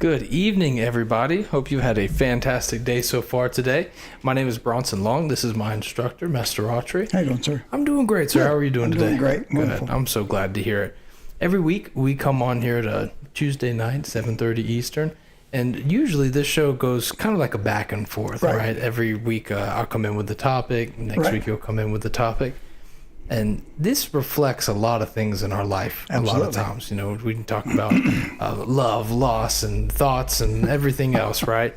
Good evening, everybody. Hope you had a fantastic day so far today. My name is Bronson Long. This is my instructor, Master Autry. How you doing, sir? I'm doing great, sir. How are you doing today? Doing great. Good. Wonderful. I'm so glad to hear it. Every week, we come on here at Tuesday night, 7:30 Eastern. And usually this show goes kind of like a back and forth, right? Every week, I'll come in with the topic. Next week, you'll come in with the topic. And this reflects a lot of things in our life. Absolutely. A lot of times, you know, we can talk about love, loss, and thoughts and everything else, right?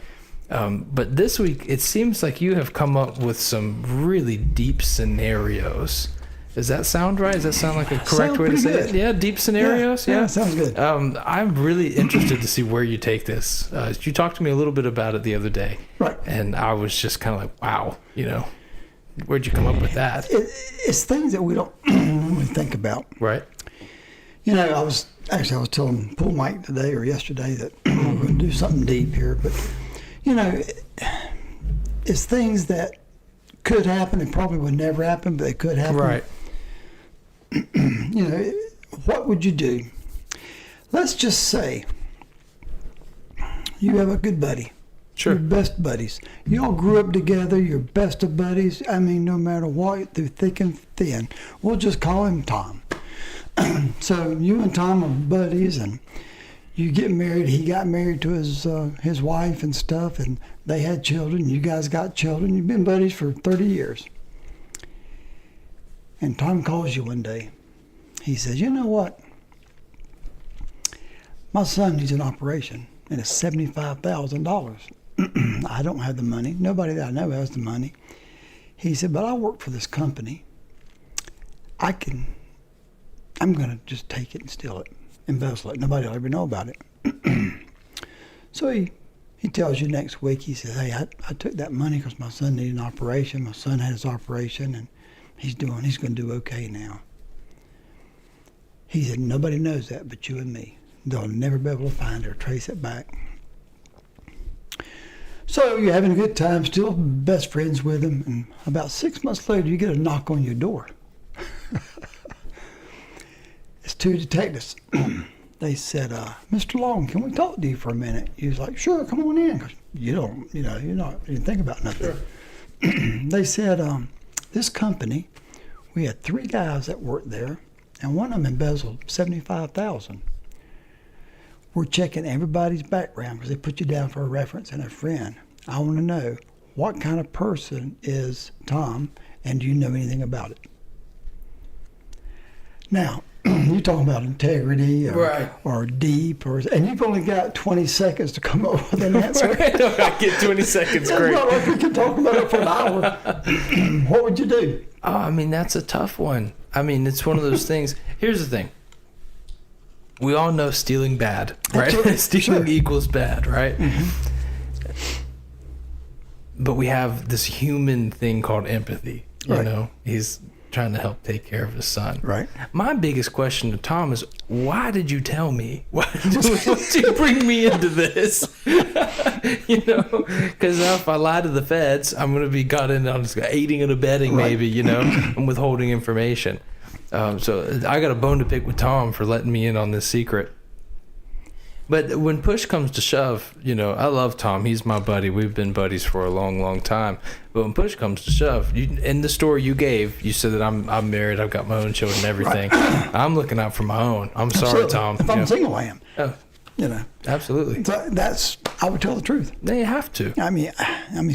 But this week, it seems like you have come up with some really deep scenarios. Does that sound right? Does that sound like a correct way to say it? Yeah, deep scenarios? Yeah, sounds good. I'm really interested to see where you take this. You talked to me a little bit about it the other day. Right. And I was just kind of like, wow, you know. Where'd you come up with that? It's things that we don't really think about. Right. You know, I was telling Paul Mike today or yesterday that we're going to do something deep here, but you know, it's things that could happen and probably would never happen, but they could happen. Right. You know, what would you do? Let's just say you have a good buddy. Sure. Your best buddies. You all grew up together, you're best of buddies. I mean, no matter what, through thick and thin. We'll just call him Tom. So you and Tom are buddies, and you get married. He got married to his wife and stuff, and they had children. You guys got children. You've been buddies for 30 years. And Tom calls you one day. He says, you know what? My son needs an operation, and it's $75,000. I don't have the money. Nobody that I know has the money. He said, but I work for this company. I'm going to just take it and steal it, embezzle it. Nobody will ever know about it. So he tells you next week, he says, hey, I took that money because my son needed an operation. My son had his operation, and he's going to do okay now. He said, nobody knows that but you and me. They'll never be able to find it or trace it back. So you're having a good time, still best friends with him, and about 6 months later, you get a knock on your door. It's two detectives. They said, Mr. Long, can we talk to you for a minute? He was like, sure, come on in, 'cause you didn't think about nothing. Sure. They said, this company, we had 3 guys that worked there, and one of them embezzled $75,000. We're checking everybody's background because they put you down for a reference and a friend. I want to know, what kind of person is Tom, and do you know anything about it? Now, you're talking about integrity or deep, and you've only got 20 seconds to come up with an answer. Right. I get 20 seconds. It's Great. not like we can talk about it for an hour. What would you do? Oh, I mean, that's a tough one. I mean, it's one of those things. Here's the thing. We all know stealing bad, right? Stealing equals bad, right? Mm-hmm. But we have this human thing called empathy. You know, he's trying to help take care of his son. Right. My biggest question to Tom is, why did you tell me? Why did you bring me into this? You know, because if I lie to the feds, I'm going to be got in on aiding and abetting, maybe, you know, and withholding information. So I got a bone to pick with Tom for letting me in on this secret. But when push comes to shove, you know, I love Tom. He's my buddy. We've been buddies for a long, long time. But when push comes to shove, in the story you gave, you said that I'm married, I've got my own children and everything. Right. I'm looking out for my own. I'm sorry, Tom. If I'm single, I am. Oh. You know, absolutely. So I would tell the truth. They have to. I mean,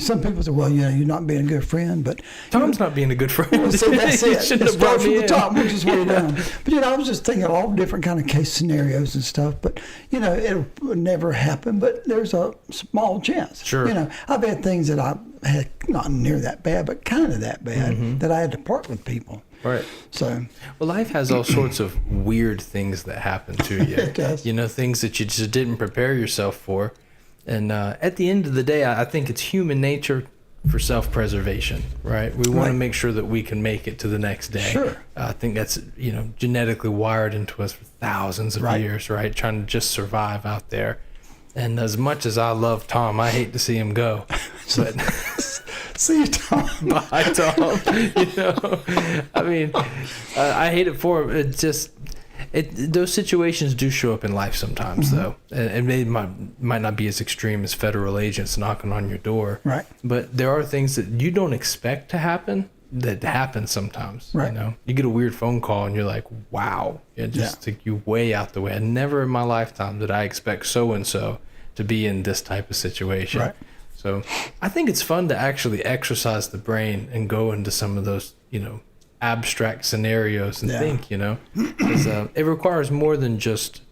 some people say, well, you know, you're not being a good friend, but Tom's not being a good friend. Well, see, that's it. It starts from the top, which is way down. But you know, I was just thinking of all different kind of case scenarios and stuff. But you know, it would never happen. But there's a small chance. Sure. You know, I've had things that I had not near that bad, but kind of that bad that I had to part with people. Right. So, well, life has all sorts of weird things that happen to you. It does. You know, things that you just didn't prepare yourself for. And at the end of the day, I think it's human nature for self-preservation, right? We want to make sure that we can make it to the next day. Sure. I think that's, you know, genetically wired into us for thousands of years, right? Trying to just survive out there. And as much as I love Tom, I hate to see him go. But see you, Tom. Bye, Tom. You know, I mean, I hate it for him. It just, those situations do show up in life sometimes, though, and they might not be as extreme as federal agents knocking on your door. Right. But there are things that you don't expect to happen that happen sometimes. Right. You know, you get a weird phone call and you're like, wow, it just took you way out the way. And never in my lifetime did I expect so and so to be in this type of situation. Right. So I think it's fun to actually exercise the brain and go into some of those, you know, abstract scenarios and think, you know, 'cause, it requires more than just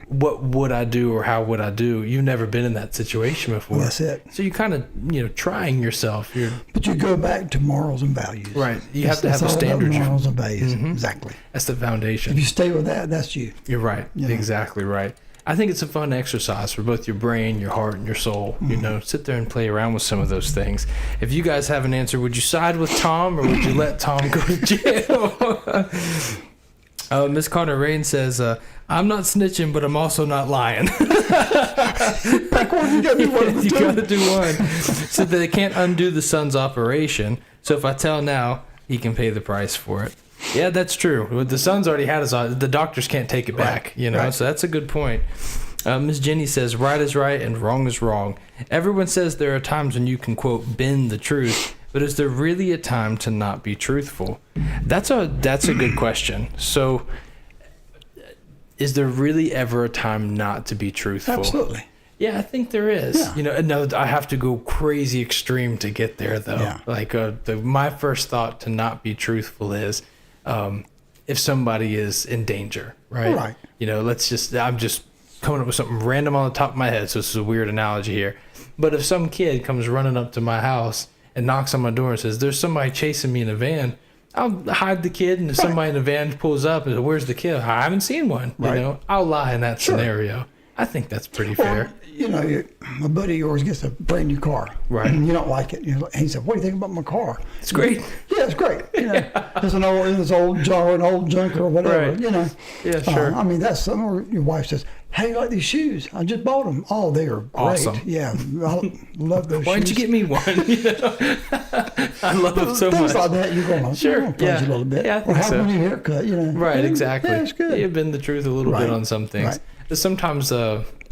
what would I do or how would I do. You've never been in that situation before. That's it. So you kind of, you know, trying yourself. But you go back to morals and values. Right. You have to That's have a all about standard. morals and values. Exactly. That's the If foundation. you stay with that, that's you. You're right. You know. Exactly right. I think it's a fun exercise for both your brain, your heart, and your soul. You know, sit there and play around with some of those things. If you guys have an answer, would you side with Tom or would you let Tom go to jail? Miss Carter Rain says, I'm not snitching, but I'm also not lying. Back when you got to do one of the You two. got to do one. So they can't undo the son's operation. So if I tell now, he can pay the price for it. Yeah, that's true. The son's already had his. The doctors can't take it back. You know, Right. so that's a good point. Miss Jenny says, right is right and wrong is wrong. Everyone says there are times when you can, quote, bend the truth, but is there really a time to not be truthful? That's a good question. So is there really ever a time not to be truthful? Absolutely. Yeah, I think there is. Yeah. You know, no, I have to go crazy extreme to get there, though. Yeah. Like, my first thought to not be truthful is if somebody is in danger, right? Right. You know, I'm just coming up with something random on the top of my head, so this is a weird analogy here. But if some kid comes running up to my house and knocks on my door and says, there's somebody chasing me in a van, I'll hide the kid, and if somebody in the van pulls up and says, where's the kid? I haven't seen one. Right. You know, I'll lie in that scenario. I think that's pretty fair. Or, you know, a buddy of yours gets a brand new car. Right. And you don't like it. He said, what do you think about my car? It's great. Yeah, it's great. You know, it's old jar, an old junk or whatever, Right. you know. Yeah, sure. I mean, that's something where your wife says, how do you like these shoes? I just bought them. Oh, they are great. Awesome. Yeah, I love those Why shoes. didn't you get me one? You know? I love them so Things much. like that, you're going to Sure, praise yeah. you a little bit. Yeah, I think or have so. a new haircut, you know. Right, Yeah, exactly. Yeah, it's good. You've been the truth a little Right. bit on some things. Right. But sometimes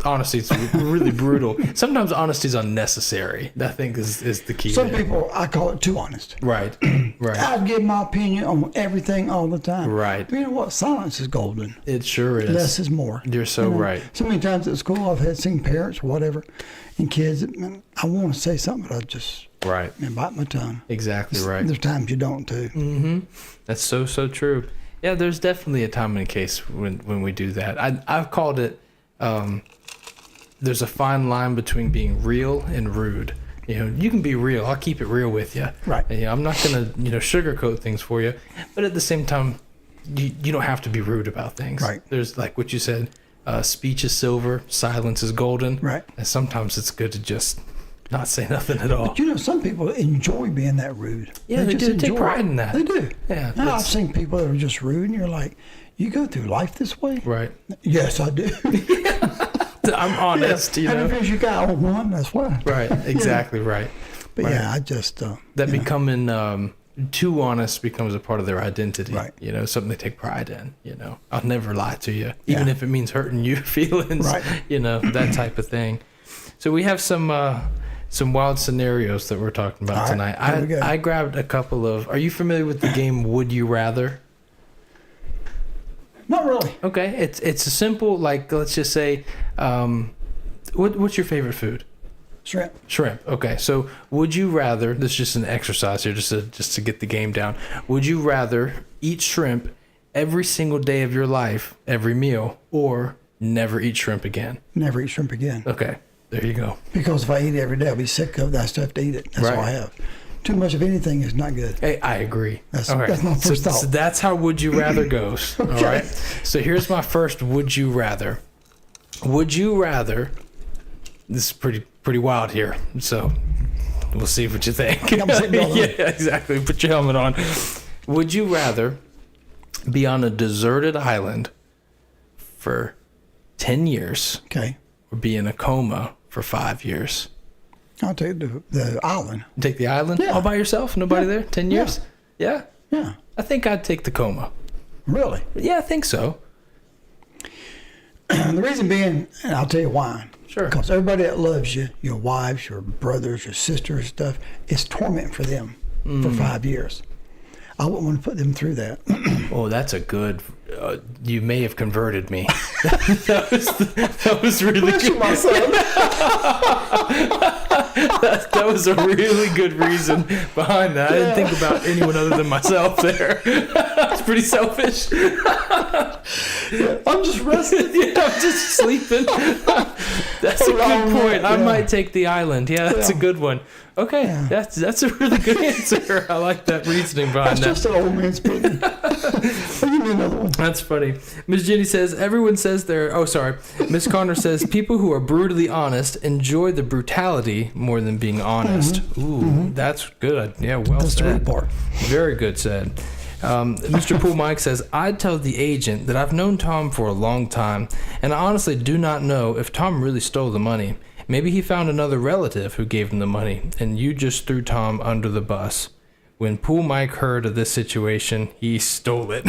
honesty is really brutal. Sometimes honesty is unnecessary. I think is the key. Some there. people, I call it too honest. Right, right. I give my opinion on everything all the time. Right. You know what? Silence is golden. It sure is. Less is more. You're so You know? right. So many times at school, I've seen parents or whatever, and kids. Man, I want to say something, but I just Right. bite my tongue. Exactly right. There's times you don't too. That's so true. Yeah, there's definitely a time and a case when we do that. I've called it. There's a fine line between being real and rude. You know, you can be real. I'll keep it real with you. Right. And, you know, I'm not gonna sugarcoat things for you, but at the same time, you don't have to be rude about things. Right. There's like what you said. Speech is silver, silence is golden. Right. And sometimes it's good to just not say nothing at all. But you know, some people enjoy being that rude. Yeah, they just do. Take enjoy pride it. in that. They do. Yeah, Now, I've that's- seen people that are just rude, and you're like, you go through life this way? Right. Yes, I do. I'm honest. You and know. if you got on one, that's why. Right. Exactly right. But Right. yeah, I just That you know, becoming too honest becomes a part of their identity. Right. You know, something they take pride in. You know, I'll never lie to you, even Yeah. if it means hurting your feelings. Right. You know, that type of thing. So we have some wild scenarios that we're talking about All right, tonight. here we go. I grabbed a couple of. Are you familiar with the game Would You Rather? not really. Okay, it's a simple, like, let's just say, what's your favorite food? Shrimp. Shrimp. Okay, so would you rather? This is just an exercise here, just to get the game down. Would you rather eat shrimp every single day of your life, every meal, or never eat shrimp again? Never eat shrimp again. Okay, there you go. Because if I eat it every day, I'll be sick of that stuff to eat it. That's all I Right. have. Too much of anything is not good. Hey, I agree. That's All right. my first so thought. that's how would you rather goes. All Okay. right. So here's my first would you rather. Would you rather? This is pretty wild here. So we'll see what you think. I'm sitting down. Yeah, exactly. Put your helmet on. Would you rather be on a deserted island for 10 years Okay. or be in a coma for 5 years? I'll take the island. Take the island Yeah. all by yourself? Nobody there? 10 years? Yeah. Yeah. I think I'd take the coma. Really? Yeah, I think so. The reason being, and I'll tell you why. Sure. Because everybody that loves you, your wives, your brothers, your sisters, stuff, it's torment for them for 5 years. I wouldn't want to put them through that. Oh, that's a good. You may have converted me. that was really Bless you, good. my son. That was a really good reason behind that. I didn't think about anyone other than myself there. It's pretty selfish. I'm just resting. Yeah, I'm just sleeping. That's a good point. I might take the island. Yeah, that's a good one. Okay, that's a really good answer. I like that reasoning behind that. That's just an old man speaking. Give me another one. That's funny. Miss Jenny says, everyone says they're... Oh, sorry. Miss Connor says, people who are brutally honest enjoy the brutality more than being honest. Ooh, that's good. Yeah, well That's the said. right part. Very good said. Mr. Pool Mike says, I'd tell the agent that I've known Tom for a long time, and I honestly do not know if Tom really stole the money. Maybe he found another relative who gave him the money, and you just threw Tom under the bus. When Pool Mike heard of this situation, he stole it.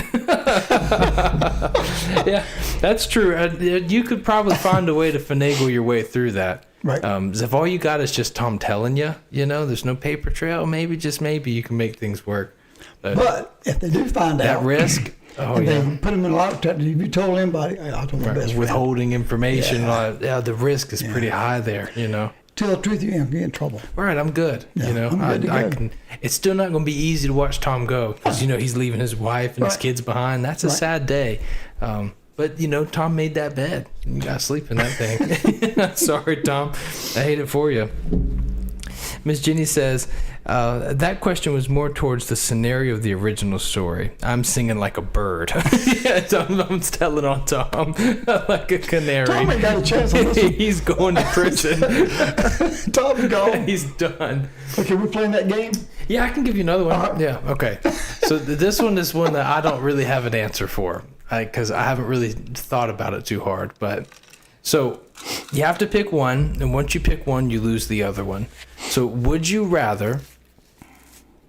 Yeah, that's true. You could probably find a way to finagle your way through that. Right. If all you got is just Tom telling you, there's no paper trail, maybe, just maybe, you can make things work. But if they do find That out, risk, and they put them in a lie detector, if you told anybody, I told my best friend. withholding information, the risk is pretty high there, Tell the truth, you're going to get in trouble. All right, I'm good. Yeah, I'm good to I go. can. It's still not going to be easy to watch Tom go because he's leaving his wife and his kids behind. That's a sad day. But Tom made that bed. You got to sleep in that thing. Sorry, Tom. I hate it for you. Miss Jenny says, that question was more towards the scenario of the original story. I'm singing like a bird. Yeah, I'm telling on Tom like a canary. Tom ain't got a chance on this one. He's going to prison. Tom's gone. He's done. Okay, we're playing that game? Yeah, I can give you another one. All right. Yeah, okay. So this one is one that I don't really have an answer for because I haven't really thought about it too hard. But so you have to pick one, and once you pick one, you lose the other one. So would you rather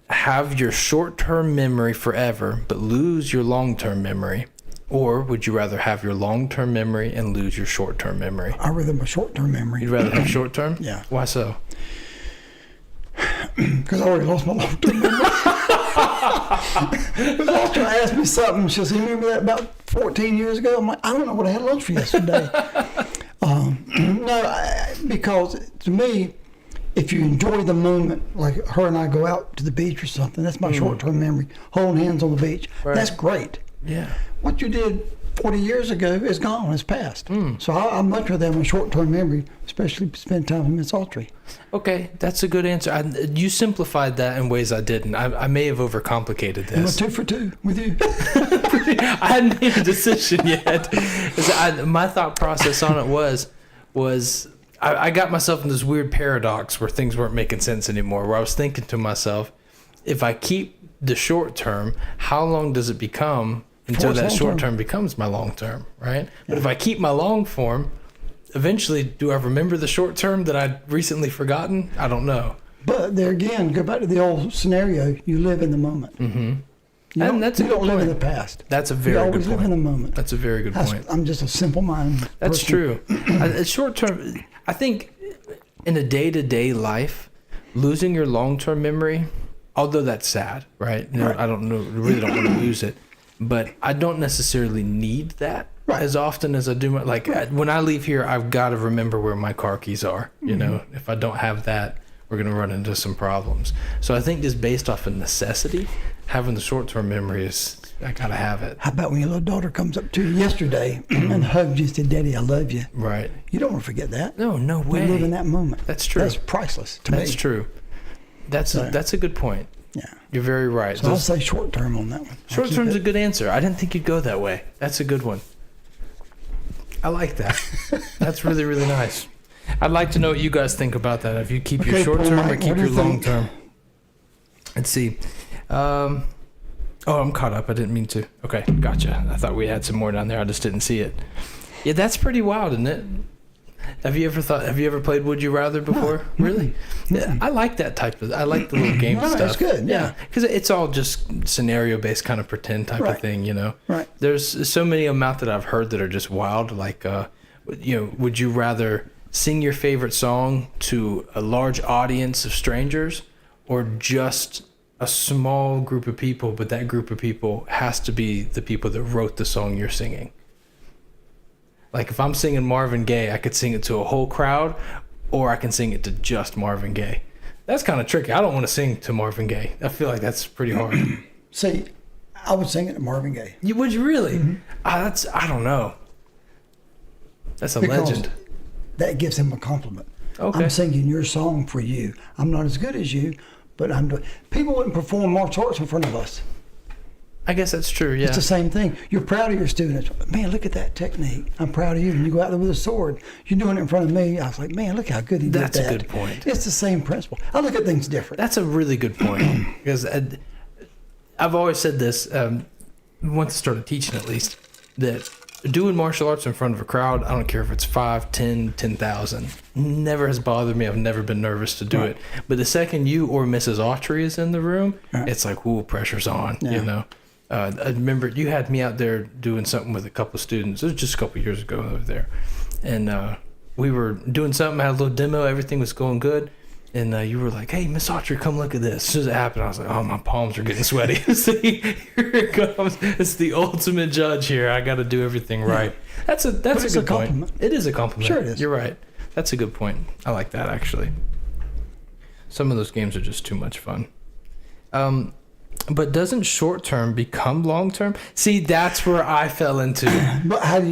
have your short-term memory forever but lose your long-term memory, or would you rather have your long-term memory and lose your short-term memory? I'd rather have a short-term memory. You'd rather have short-term? Yeah. Why so? Because I already lost my long-term memory. The doctor asked me something. She says, you remember that about 14 years ago? I'm like, I don't know what I had lunch for yesterday. Because to me, if you enjoy the moment, like her and I go out to the beach or something, that's my short-term memory. Holding hands on the beach. Right. That's great. Yeah. What you did 40 years ago is gone. It's past. So I'm much rather have a short-term memory, especially spend time with Miss Autry. Okay, that's a good answer. You simplified that in ways I didn't. I may have overcomplicated I'm a this. 2 for 2 with you. I hadn't made a decision yet. My thought process on it was I got myself in this weird paradox where things weren't making sense anymore, where I was thinking to myself, if I keep the short term, how long does it become until Before that it's short long-term. term becomes my long term, right? But if I keep my long form, eventually, do I remember the short term that I'd recently forgotten? I don't know. But there again, go back to the old scenario. You live in the moment. Mm-hmm. You don't, And that's a you don't good live in point. the past. That's a You very always good live in point. the moment. That's a very good point. I'm just a simple mind. That's person. true. Short term, I think in a day-to-day life, losing your long-term memory, although that's sad, right? I don't know, really don't want to lose it, but I don't necessarily need that as often as I do. When I leave here, I've got to remember where my car keys are. If I don't have that, we're going to run into some problems. So I think just based off of necessity, having the short-term memory is, I got to have it. How about when your little daughter comes up to you yesterday and hugged you and said, Daddy, I love you. Right. You don't want to forget that. No way. You live in that moment. That's true. That's priceless to me. That's true. That's a good point. Yeah. You're very right. So I'll say short term on that one. Short term's a good answer. I didn't think you'd go that way. That's a good one. I like that. That's really, really nice. I'd like to know what you guys think about that. If you keep your Okay, short Paul term or Mike, keep what do your you long think? term. Let's see. Oh, I'm caught up. I didn't mean to. Okay, gotcha. I thought we had some more down there. I just didn't see it. Yeah, that's pretty wild, isn't it? Have you ever played Would You Rather before? No. Really? Yeah, I like that type of. I like the little game No, stuff. that's good, yeah. because it's all just scenario based, kind of pretend type Right. of thing. You know. Right. There's so many of them out that I've heard that are just wild. Like, would you rather sing your favorite song to a large audience of strangers, or just a small group of people, but that group of people has to be the people that wrote the song you're singing? Like, if I'm singing Marvin Gaye, I could sing it to a whole crowd, or I can sing it to just Marvin Gaye. That's kind of tricky. I don't want to sing to Marvin Gaye. I feel like that's pretty hard. See, I would sing it to Marvin Gaye. Would you really? I don't know. That's a Because legend. that gives him a compliment. Okay. I'm singing your song for you. I'm not as good as you, but I'm doing. People wouldn't perform martial arts in front of us. I guess that's true. Yeah. It's the same thing. You're proud of your students. Man, look at that technique. I'm proud of you. And you go out there with a sword. You're doing it in front of me. I was like, man, look how good he did that. That's a good point. It's the same principle. I look at things different. That's a really good point, because I've always said this, once I started teaching at least, that doing martial arts in front of a crowd, I don't care if it's 5, 10, 10,000, never has bothered me. I've never been nervous to do Right. it. But the second you or Mrs. Autry is in the room, Right. it's like, ooh, pressure's on, Yeah. you know. I remember you had me out there doing something with a couple of students. It was just a couple of years ago over there. And we were doing something, I had a little demo, everything was going good. And you were like, hey, Miss Autry, come look at this. As soon as it happened, I was like, oh, my palms are getting sweaty. See, here it comes. It's the ultimate judge here. I got to do everything right. That's a it's good a point. compliment. It is a compliment. Sure it is. You're right. That's a good point. I like that, actually. Some of those games are just too much fun. But doesn't short term become long term? See, that's where I fell into. But how do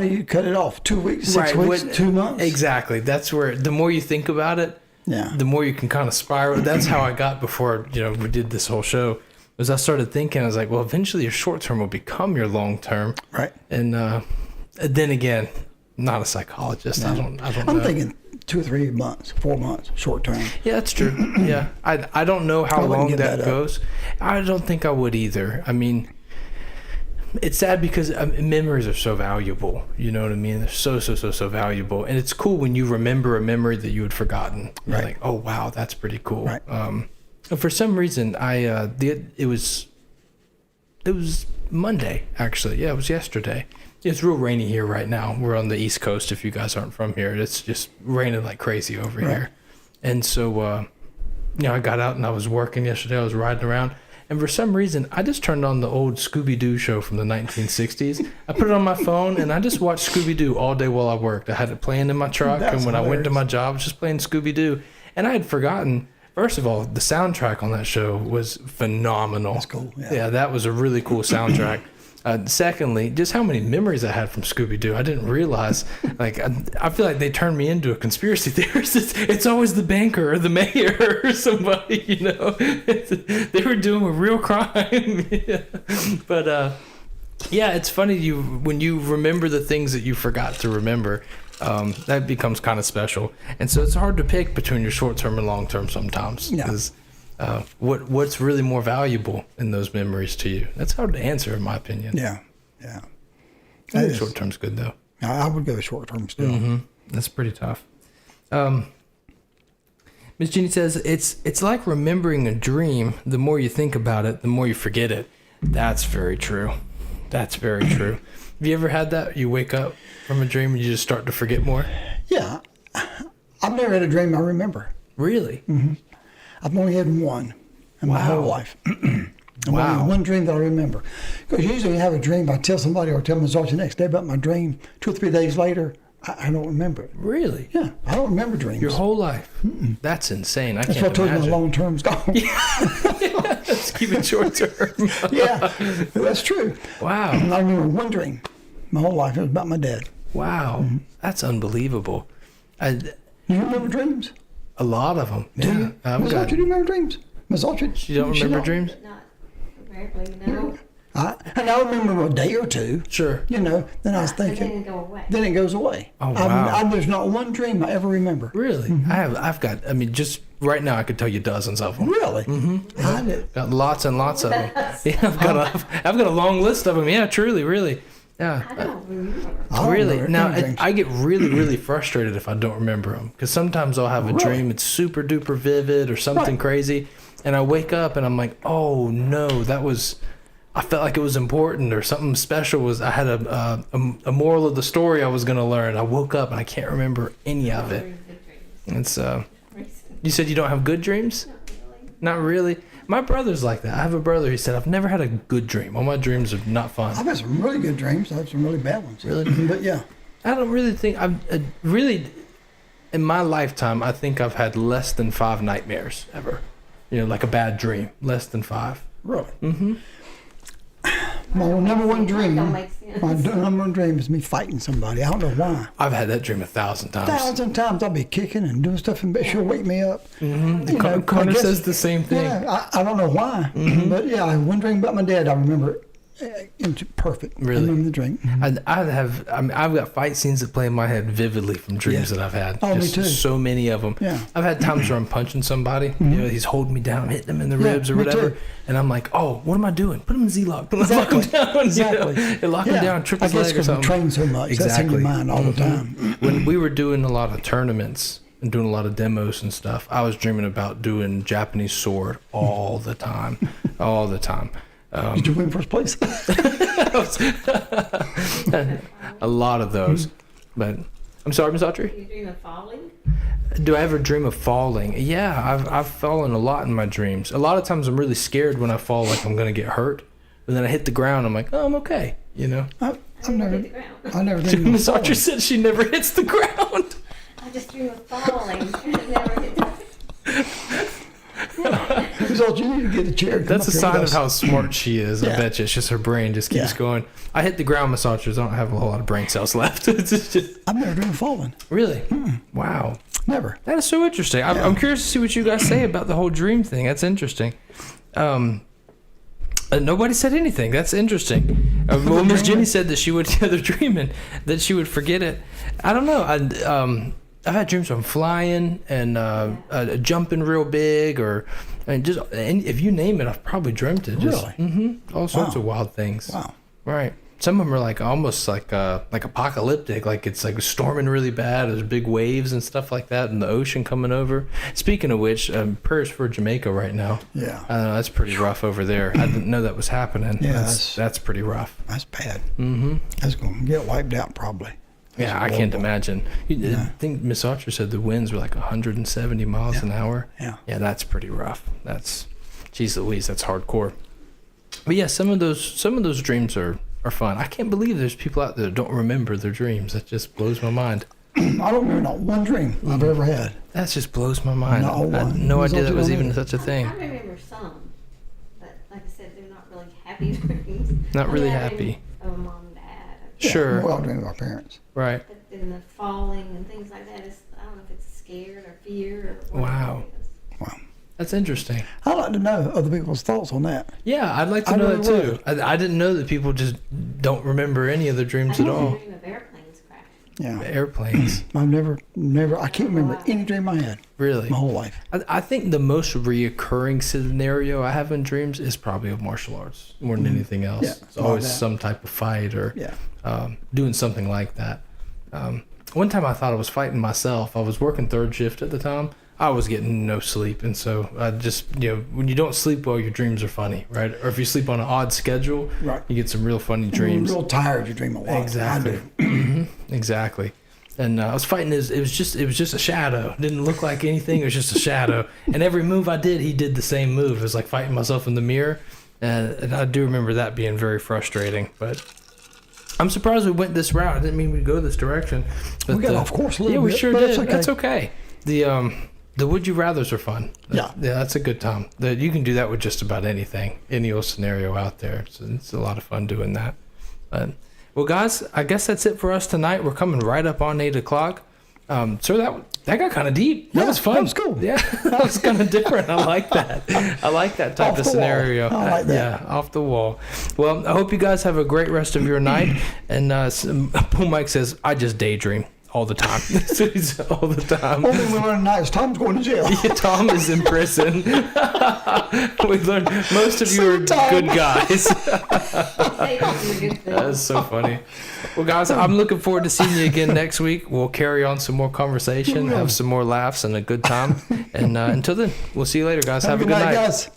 you cut it off? 2 weeks, 6 weeks, 2 months? Exactly. That's where the more you think about it, Yeah. the more you can kind of spiral. That's how I got before, we did this whole show. Was I started thinking, I was like, well, eventually your short term will become your long term. Right. And then again, not a psychologist. I don't know. I'm thinking 2 or 3 months, 4 months, short term. Yeah, that's true. Yeah. I don't know how I wouldn't long give that that up. goes. I don't think I would either. I mean, it's sad because memories are so valuable. You know what I mean? They're so valuable. And it's cool when you remember a memory that you had forgotten. You're Right. like, oh, wow, that's pretty cool. Right. For some reason, it was Monday, actually. Yeah, it was yesterday. It's real rainy here right now. We're on the East Coast. If you guys aren't from here, it's just raining like crazy over Right. here. And so, I got out and I was working yesterday. I was riding around. And for some reason, I just turned on the old Scooby-Doo show from the 1960s. I put it on my phone and I just watched Scooby-Doo all day while I worked. I had it playing in my truck. That's and when I went to hilarious. my job, I was just playing Scooby-Doo. And I had forgotten, first of all, the soundtrack on that show was phenomenal. That's cool, yeah. Yeah, that was a really cool soundtrack. Secondly, just how many memories I had from Scooby-Doo. I didn't realize, I feel like they turned me into a conspiracy theorist. It's always the banker or the mayor or somebody, they were doing a real crime. Yeah. But, yeah, it's funny when you remember the things that you forgot to remember, that becomes kind of special. And so it's hard to pick between your short-term and long-term sometimes. Yeah. Because what's really more valuable in those memories to you? That's hard to answer, in my opinion. Yeah. I Yeah. think That is- short term's good though. I would go short term still. Mm-hmm. That's pretty tough. Miss Jeannie says it's like remembering a dream. The more you think about it, the more you forget it. That's very true. That's very true. Have you ever had that? You wake up from a dream and you just start to forget more? Yeah. I've never had a dream I remember. Really? I've only had one in my whole life. Wow. Only one dream that I remember. Because usually when I have a dream, I tell somebody or tell Ms. Archie the next day about my dream. 2 or 3 days later, I don't remember it. Really? Yeah, I don't remember dreams. Your whole life? That's insane. That's what I told you my imagine. long term's gone. Let's keep it short term. Yeah, that's true. Wow. And I remember one dream my whole life. It was about my dad. Wow. That's unbelievable. You remember dreams? A lot of them. Do Yeah. you? I've Ms. got. Archie, do you remember dreams? Ms. Archie? You don't she remember dreams? Not apparently, no. And I remember a day or two. Sure. Then I was It thinking, didn't go away. then it goes away. Oh, wow. There's not one dream I ever remember. Really? I've got. I mean, just right now, I could tell you dozens of them. Really? I did. Got lots and lots of them. Yeah, I've got a long list of them. Yeah, truly, really. Yeah. I don't remember. I don't Really? remember Now, any dreams. I get really, really frustrated if I don't remember them. Because sometimes I'll have a Really? dream, it's super duper vivid or something Right. crazy. And I wake up and I'm like, oh no, I felt like it was important or something special was, I had a moral of the story I was going to learn. I woke up and I can't remember any of it. Very good dreams. It's, Recent. you said you don't have good dreams? Not really. Not really. My brother's like that. I have a brother. He said, I've never had a good dream. All my dreams are not fun. I've had some really good dreams. I've had some really bad ones. Really? But yeah. I don't really think really in my lifetime. I think I've had less than 5 nightmares ever. You know, like a bad dream, less than 5. Really. Mm-hmm. My number one dream. Don't make sense. My number one dream is me fighting somebody. I don't know why. I've had that dream 1,000 times. 1,000 times I'll be kicking and doing stuff, and she'll wake me up. Mm-hmm. You know, Connor I guess- says the same thing. Yeah, I don't know why, Mm-hmm. but yeah, one dream about my dad, I remember into perfect. Really? I remember the dream. I've got fight scenes that play in my head vividly from dreams Yeah. that I've had. Oh, me Just too. so many of them. Yeah. I've had times where I'm punching somebody. You know, he's holding me down, hitting him in the Yeah, ribs or me whatever, too. and I'm like, oh, what am I doing? Put him in Z-lock. Exactly. Lock him down. Exactly. You know? Lock him down. Trip I his guess leg or because we something. train so much, that's in your Exactly. mind all the Mhm. time. When we were doing a lot of tournaments and doing a lot of demos and stuff, I was dreaming about doing Japanese sword all the time, all the time. Did you win first place? A lot of those. But I'm sorry, Ms. Autry? Do you dream of falling? Do I ever dream of falling? Yeah, I've fallen a lot in my dreams. A lot of times I'm really scared when I fall, like I'm gonna get hurt. But then I hit the ground, I'm like, oh, I'm okay. You know. I've I never, hit the ground. I never dreamed Ms. of Autry falling. said she never hits the ground. I just dream of falling. and never hit the So you need to get a chair. and come That's a up here sign with of us. how smart she is. I Yeah. bet you. It's just her brain just keeps Yeah. going. I hit the ground massagers. I don't have a whole lot of brain cells left. It's just, I've never dreamed of falling. really? Wow. Never. That is so interesting. I'm curious to see what you guys say about the whole dream thing. That's interesting. Nobody said anything. That's interesting. Well, Miss Jenny said that she would, they're dreaming, that she would forget it. I don't know. I've had dreams where I'm flying and jumping real big, and if you name it, I've probably dreamt it. Just, Really? all sorts Wow. of wild things. Wow. Right. Some of them are like almost like apocalyptic, like it's like storming really bad. There's big waves and stuff like that, and the ocean coming over. Speaking of which, prayers for Jamaica right now. Yeah. I know that's pretty rough over there. I didn't know that was happening. Yeah, that's pretty rough. That's bad. Mm-hmm. That's going to get wiped out probably. Yeah, That's I can't horrible. imagine. I think Miss Archer said the winds were like 170 miles an hour. Yeah. Yeah, that's pretty rough. That's, geez Louise, that's hardcore. But yeah, some of those dreams are fun. I can't believe there's people out there that don't remember their dreams. That just blows my mind. I don't remember not one dream I've ever had. That just blows my mind. Not I had one. no Results idea that you was don't even know. such a thing. I remember some, but like I said, they're not really happy dreams. Not really I dream happy. Of mom and dad. Yeah, Sure. We all dream of our parents. Right. But then the falling and things like that is, I don't know if it's scared or fear or what Wow. it is. Wow. That's interesting. I'd like to know other people's thoughts on that. Yeah, I'd like to I know really that too. I didn't know that people just don't remember any of their dreams I at used to all. dream of airplanes crashing. Yeah. Airplanes. I've never, I can't remember any dream I had Really? my whole life. I think the most reoccurring scenario I have in dreams is probably of martial arts more than anything else. Yeah, It's like always that. some type of fight or Yeah. doing something like that. One time I thought I was fighting myself. I was working third shift at the time. I was getting no sleep. And so I just, when you don't sleep well, your dreams are funny, right? Or if you sleep on an odd schedule, Right. you get some real funny When dreams. you're real tired, you dream a lot. Exactly. I do. Mhm. Exactly. And I was fighting it was just a shadow. It didn't look like anything. It was just a shadow. And every move I did, he did the same move. It was like fighting myself in the mirror. And I do remember that being very frustrating. But I'm surprised we went this route. I didn't mean we'd go this direction. But, We got off course a little yeah, we bit, sure but did. it's okay. That's okay. The would you rathers are fun. Yeah. Yeah, that's a good time. You can do that with just about anything, any old scenario out there. So it's a lot of fun doing that. But, well, guys, I guess that's it for us tonight. We're coming right up on 8 o'clock. So that got kind of deep. That Yeah, was fun. that was cool. Yeah, that was kind of different. I like that. I like that type Off of the wall. scenario. I like that. Yeah, off the wall. Well, I hope you guys have a great rest of your night. And Pool Mike says, I just daydream all the time. That's what he said all the time. Only we learned tonight is Tom's going to jail. Yeah, Tom is in prison. We learned most of you are good guys. They don't do a good thing. That's so funny. Well, guys, I'm looking forward to seeing you again next week. We'll carry on some more conversation, have some more laughs, and a good time. And until then, we'll see you later, guys. Have a good night. Guys.